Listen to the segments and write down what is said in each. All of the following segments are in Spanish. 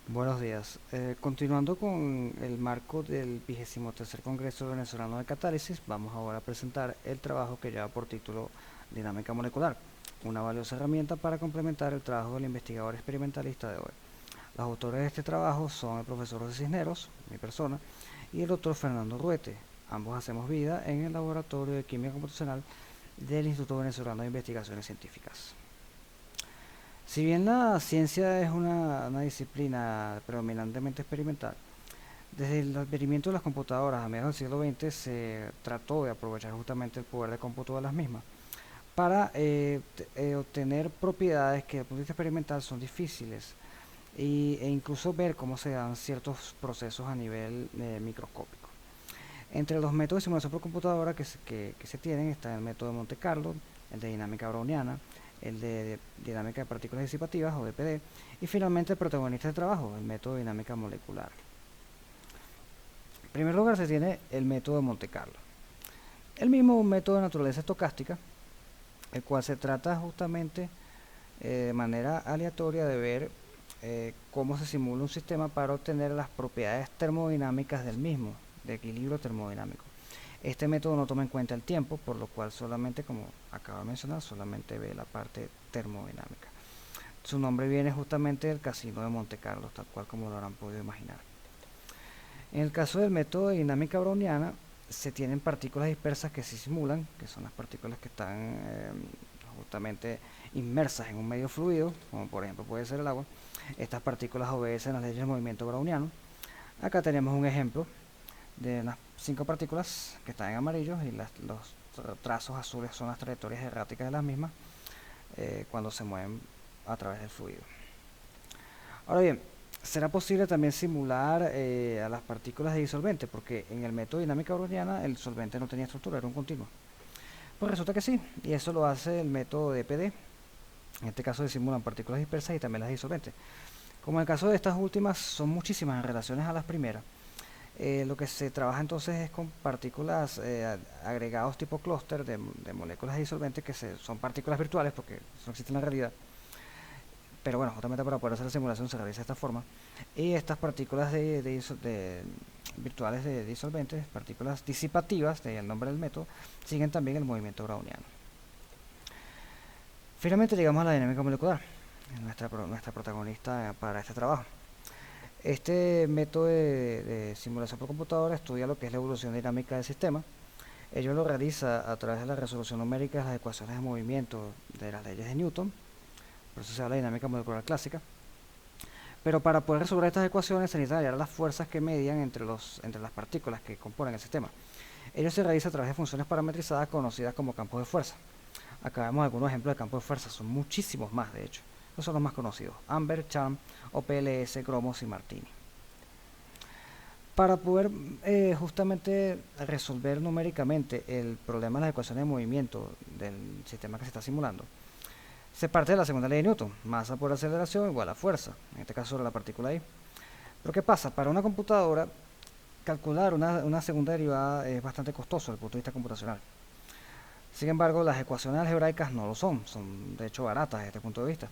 Buenos días. Continuando con el marco del 23 Congreso Venezolano de Catálisis, vamos ahora a presentar el trabajo que lleva por título Dinámica Molecular, una valiosa herramienta para complementar el trabajo del investigador experimentalista de hoy. Los autores de este trabajo son el profesor José Cisneros, mi persona, y el doctor Fernando Ruete. Ambos hacemos vida en el Laboratorio de Química Computacional del Instituto Venezolano de Investigaciones Científicas. Si bien la ciencia es una disciplina predominantemente experimental, desde el advenimiento de las computadoras a mediados del siglo XX se trató de aprovechar justamente el poder de cómputo de las mismas para obtener propiedades que desde el punto de vista experimental son difíciles e incluso ver cómo se dan ciertos procesos a nivel microscópico. Entre los métodos de simulación por computadora que se tienen está el método de Monte Carlo, el de dinámica browniana, el de dinámica de partículas disipativas o DPD, y finalmente el protagonista del trabajo, el método de dinámica molecular. En primer lugar se tiene el método de Monte Carlo. El mismo es un método de naturaleza estocástica, el cual se trata justamente de manera aleatoria de ver cómo se simula un sistema para obtener las propiedades termodinámicas del mismo, de equilibrio termodinámico. Este método no toma en cuenta el tiempo, por lo cual solamente, como acabo de mencionar, solamente ve la parte termodinámica. Su nombre viene justamente del casino de Monte Carlo, tal cual como lo habrán podido imaginar. En el caso del método de dinámica browniana, se tienen partículas dispersas que se simulan, que son las partículas que están justamente inmersas en un medio fluido, como por ejemplo puede ser el agua. Estas partículas obedecen las leyes del movimiento browniano. Acá tenemos un ejemplo de unas 5 partículas que están en amarillo y los trazos azules son las trayectorias erráticas de las mismas cuando se mueven a través del fluido. Ahora bien, será posible también simular a las partículas de disolvente, porque en el método de dinámica browniana el solvente no tenía estructura, era un continuo. Pues resulta que sí, y eso lo hace el método de PD. En este caso se simulan partículas dispersas y también las disolventes. Como en el caso de estas últimas son muchísimas en relaciones a las primeras, lo que se trabaja entonces es con partículas agregados tipo clúster de moléculas disolventes son partículas virtuales porque no existen en la realidad. Pero bueno, justamente para poder hacer la simulación se realiza de esta forma. Y estas partículas virtuales de disolventes, partículas disipativas, de el nombre del método, siguen también el movimiento browniano. Finalmente llegamos a la dinámica molecular, nuestra protagonista para este trabajo. Este método de simulación por computadora estudia lo que es la evolución dinámica del sistema. Ello lo realiza a través de la resolución numérica de las ecuaciones de movimiento de las leyes de Newton, por eso se habla de dinámica molecular clásica. Pero para poder resolver estas ecuaciones se necesitan hallar las fuerzas que median entre las partículas que componen el sistema. Ello se realiza a través de funciones parametrizadas conocidas como campos de fuerza. Acá vemos algunos ejemplos de campos de fuerza, son muchísimos más de hecho. Estos son los más conocidos: Amber, Charm, OPLS, Gromos y Martini. Para poder justamente resolver numéricamente el problema de las ecuaciones de movimiento del sistema que se está simulando, se parte de la segunda ley de Newton: masa por aceleración igual a fuerza, en este caso sobre la partícula I. Pero ¿qué pasa? Para una computadora, calcular una segunda derivada es bastante costoso desde el punto de vista computacional. Sin embargo, las ecuaciones algebraicas no lo son de hecho baratas desde este punto de vista.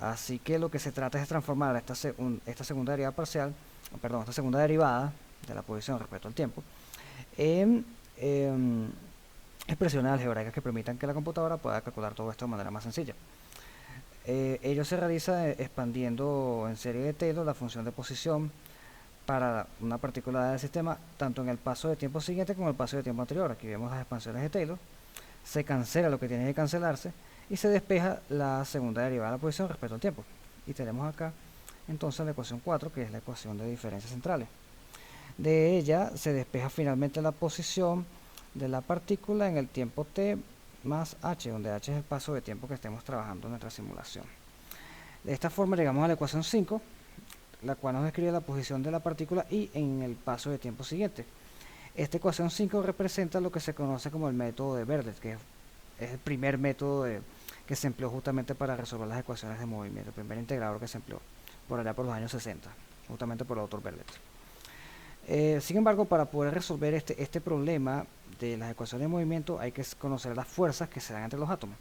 Así que lo que se trata es de transformar esta segunda derivada parcial, perdón, esta segunda derivada de la posición respecto al tiempo, en expresiones algebraicas que permitan que la computadora pueda calcular todo esto de manera más sencilla. Ello se realiza expandiendo en serie de Taylor la función de posición para una partícula del sistema, tanto en el paso de tiempo siguiente como en el paso de tiempo anterior. Aquí vemos las expansiones de Taylor, se cancela lo que tiene que cancelarse y se despeja la segunda derivada de la posición respecto al tiempo. Y tenemos acá entonces la ecuación 4, que es la ecuación de diferencias centrales. De ella se despeja finalmente la posición de la partícula en el tiempo t más h, donde h es el paso de tiempo que estemos trabajando en nuestra simulación. De esta forma llegamos a la ecuación 5, la cual nos describe la posición de la partícula y en el paso de tiempo siguiente. Esta ecuación 5 representa lo que se conoce como el método de Verdet, que es el primer método que se empleó justamente para resolver las ecuaciones de movimiento, el primer integrador que se empleó por allá por los años 60, justamente por el autor Verdet. Sin embargo, para poder resolver este problema de las ecuaciones de movimiento hay que conocer las fuerzas que se dan entre los átomos.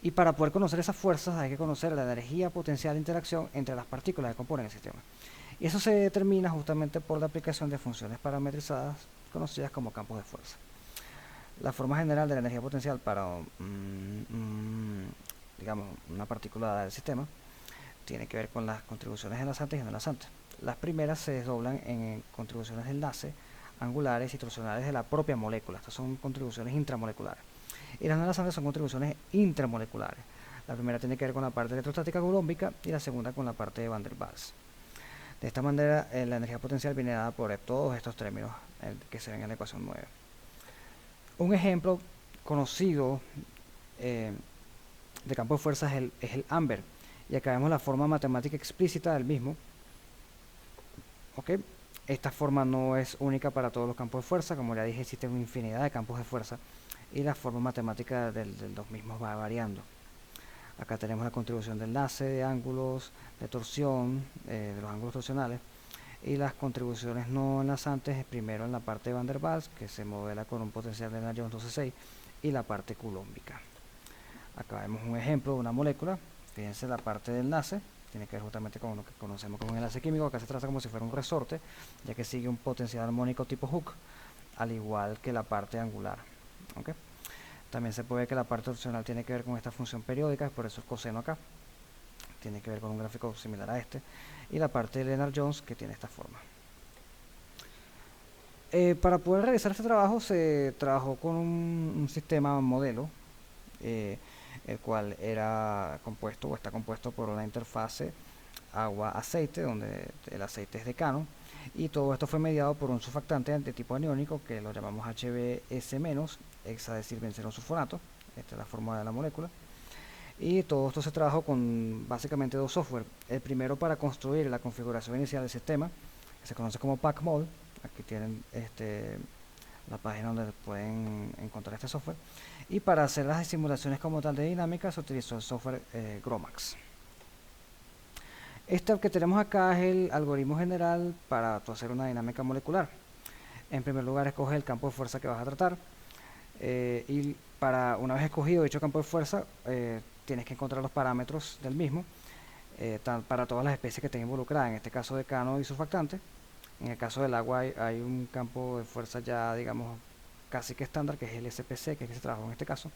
Y para poder conocer esas fuerzas hay que conocer la energía potencial de interacción entre las partículas que componen el sistema. Y eso se determina justamente por la aplicación de funciones parametrizadas conocidas como campos de fuerza. La forma general de la energía potencial para digamos, una partícula del sistema tiene que ver con las contribuciones enlazantes y no enlazantes. Las primeras se desdoblan en contribuciones de enlace, angulares y torsionales de la propia molécula. Estas son contribuciones intramoleculares. Y las no enlazantes son contribuciones intramoleculares. La primera tiene que ver con la parte electrostática coulombica y la segunda con la parte de Van der Waals. De esta manera, la energía potencial viene dada por todos estos términos que se ven en la ecuación 9. Un ejemplo conocido de campo de fuerza es el ámbar. Y acá vemos la forma matemática explícita del mismo. ¿Ok? Esta forma no es única para todos los campos de fuerza. Como ya dije, existen una infinidad de campos de fuerza. Y la forma matemática de los mismos va variando. Acá tenemos la contribución de enlace, de ángulos, de torsión, de los ángulos torsionales. Y las contribuciones no enlazantes, primero en la parte de Van der Waals, que se modela con un potencial de Lennard-Jones 12.6, y la parte coulombica. Acá vemos un ejemplo de una molécula. Fíjense la parte del enlace, tiene que ver justamente con lo que conocemos como un enlace químico. Acá se trata como si fuera un resorte, ya que sigue un potencial armónico tipo Hooke, al igual que la parte angular. ¿Okay? También se puede ver que la parte torsional tiene que ver con esta función periódica, por eso el coseno acá. Tiene que ver con un gráfico similar a este. Y la parte de Lennard-Jones, que tiene esta forma. Para poder realizar este trabajo se trabajó con un sistema modelo, el cual era compuesto o está compuesto por una interfase agua-aceite, donde el aceite es decano, y todo esto fue mediado por un surfactante de tipo aniónico que lo llamamos HBS-, hexadesilbencerol sulfonato. Esta es la forma de la molécula. Y todo esto se trabajó con básicamente dos software. El primero para construir la configuración inicial del sistema, que se conoce como PackMol. Aquí tienen la página donde pueden encontrar este software. Y para hacer las simulaciones como tal de dinámica se utilizó el software GROMACS. Este que tenemos acá es el algoritmo general para hacer una dinámica molecular. En primer lugar, escoge el campo de fuerza que vas a tratar. Y para una vez escogido dicho campo de fuerza, tienes que encontrar los parámetros del mismo para todas las especies que estén involucradas, en este caso decano y surfactante. En el caso del agua hay un campo de fuerza ya, digamos, casi que estándar, que es el SPC, que es el que se trabajó en este caso.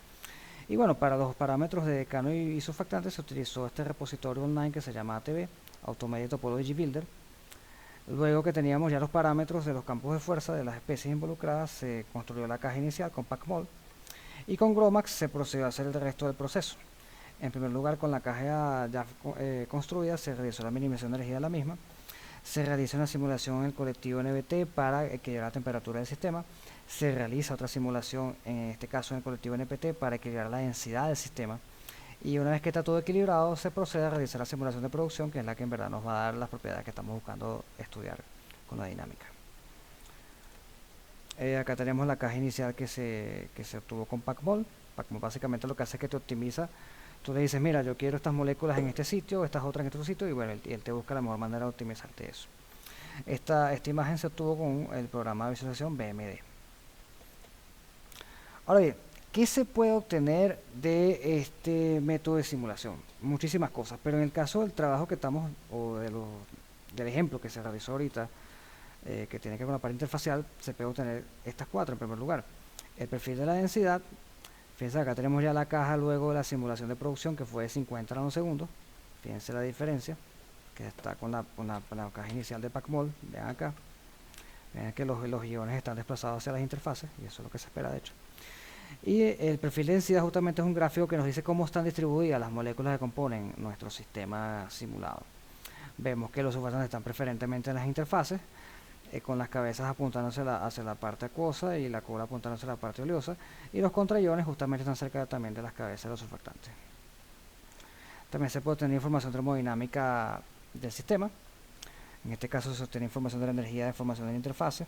Y bueno, para los parámetros de decano y surfactante se utilizó este repositorio online que se llama ATB, Automated Topology Builder. Luego que teníamos ya los parámetros de los campos de fuerza de las especies involucradas, se construyó la caja inicial con PackMol. Y con GROMACS se procedió a hacer el resto del proceso. En primer lugar, con la caja ya construida, se realizó la minimización de energía de la misma. Se realiza una simulación en el colectivo NBT para equilibrar la temperatura del sistema. Se realiza otra simulación, en este caso en el colectivo NPT, para equilibrar la densidad del sistema. Y una vez que está todo equilibrado, se procede a realizar la simulación de producción, que es la que en verdad nos va a dar las propiedades que estamos buscando estudiar con la dinámica. Acá tenemos la caja inicial que se obtuvo con PackMol. PackMol básicamente lo que hace es que te optimiza. Tú le dices, mira, yo quiero estas moléculas en este sitio, estas otras en este otro sitio, y bueno, él te busca la mejor manera de optimizarte eso. Esta imagen se obtuvo con el programa de visualización BMD. Ahora bien, ¿qué se puede obtener de este método de simulación? Muchísimas cosas, pero en el caso del trabajo que estamos, o del ejemplo que se realizó ahorita, que tiene que ver con la parte interfacial, se puede obtener estas cuatro. En primer lugar, el perfil de la densidad. Fíjense, acá tenemos ya la caja luego de la simulación de producción, que fue de 50 nanosegundos. Fíjense la diferencia, que está con la caja inicial de PackMol. Vean acá, vean que los iones están desplazados hacia las interfaces, y eso es lo que se espera de hecho. Y el perfil de densidad justamente es un gráfico que nos dice cómo están distribuidas las moléculas que componen nuestro sistema simulado. Vemos que los surfactantes están preferentemente en las interfaces, con las cabezas apuntándose hacia la parte acuosa y la cola apuntándose a la parte oleosa, y los contraiones justamente están cerca también de las cabezas de los surfactantes. También se puede obtener información termodinámica del sistema. En este caso se obtiene información de la energía de formación de la interfase.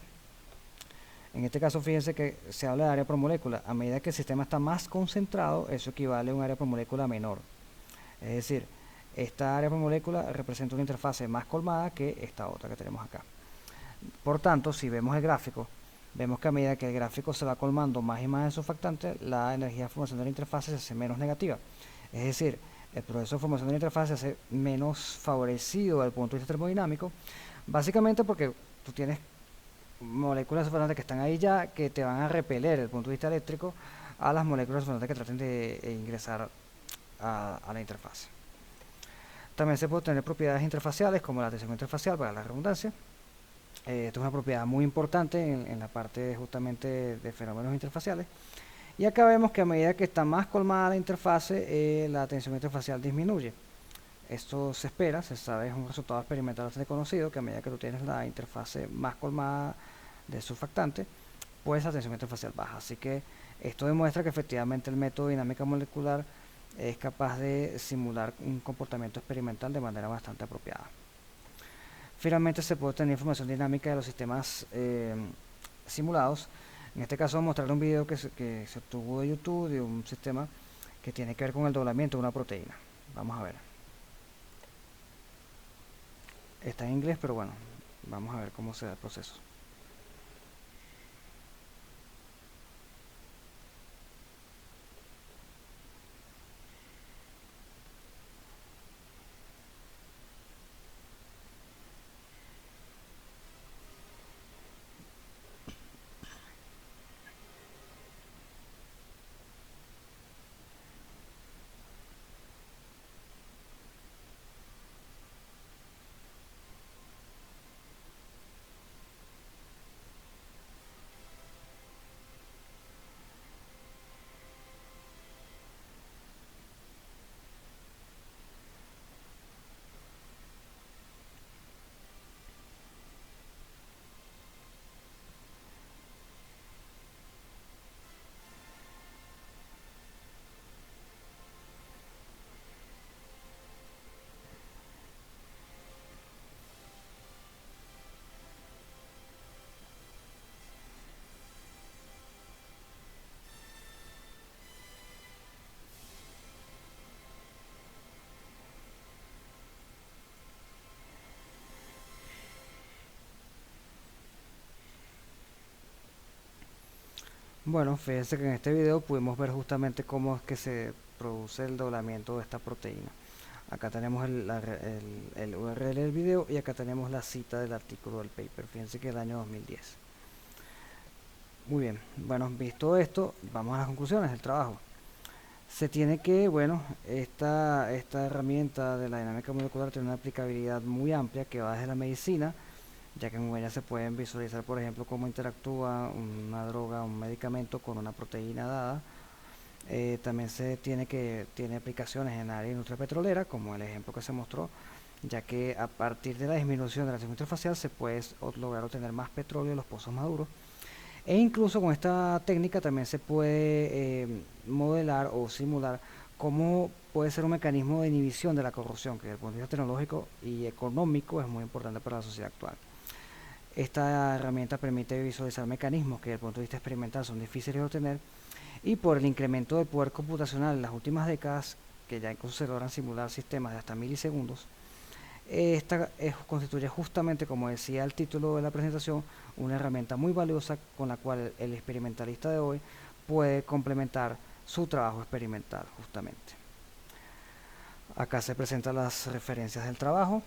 En este caso, fíjense que se habla de área por molécula. A medida que el sistema está más concentrado, eso equivale a un área por molécula menor. Es decir, esta área por molécula representa una interfase más colmada que esta otra que tenemos acá. Por tanto, si vemos el gráfico, vemos que a medida que el gráfico se va colmando más y más de surfactante, la energía de formación de la interfase se hace menos negativa. Es decir, el proceso de formación de la interfaz se hace menos favorecido desde el punto de vista termodinámico, básicamente porque tú tienes moléculas solventes que están ahí ya, que te van a repeler desde el punto de vista eléctrico a las moléculas solventes que traten de ingresar a la interfaz. También se puede obtener propiedades interfaciales como la tensión interfacial, para la redundancia. Esto es una propiedad muy importante en la parte justamente de fenómenos interfaciales. Y acá vemos que a medida que está más colmada la interfase, la tensión interfacial disminuye. Esto se espera, se sabe, es un resultado experimental bastante conocido, que a medida que tú tienes la interfase más colmada de surfactante, pues la tensión interfacial baja. Así que esto demuestra que efectivamente el método de dinámica molecular es capaz de simular un comportamiento experimental de manera bastante apropiada. Finalmente se puede obtener información dinámica de los sistemas simulados. En este caso voy a mostrar un video que se obtuvo de YouTube de un sistema que tiene que ver con el doblamiento de una proteína. Vamos a ver. Está en inglés, pero bueno, vamos a ver cómo se da el proceso. Bueno, fíjense que en este video pudimos ver justamente cómo es que se produce el doblamiento de esta proteína. Acá tenemos el URL del video y acá tenemos la cita del artículo del paper. Fíjense que es el año 2010. Muy bien, bueno, visto esto, vamos a las conclusiones del trabajo. Se tiene que, bueno, esta herramienta de la dinámica molecular tiene una aplicabilidad muy amplia que va desde la medicina, ya que en ella se pueden visualizar, por ejemplo, cómo interactúa una droga, un medicamento con una proteína dada. También tiene aplicaciones en área industria petrolera, como el ejemplo que se mostró, ya que a partir de la disminución de la tensión interfacial se puede lograr obtener más petróleo en los pozos maduros. E incluso con esta técnica también se puede modelar o simular cómo puede ser un mecanismo de inhibición de la corrupción, que desde el punto de vista tecnológico y económico es muy importante para la sociedad actual. Esta herramienta permite visualizar mecanismos que desde el punto de vista experimental son difíciles de obtener, y por el incremento del poder computacional en las últimas décadas, que ya incluso se logran simular sistemas de hasta milisegundos, esta constituye justamente, como decía el título de la presentación, una herramienta muy valiosa con la cual el experimentalista de hoy puede complementar su trabajo experimental justamente. Acá se presentan las referencias del trabajo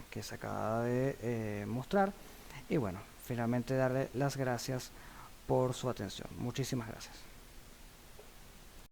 que se acaba de mostrar, y bueno, finalmente darle las gracias por su atención. Muchísimas gracias.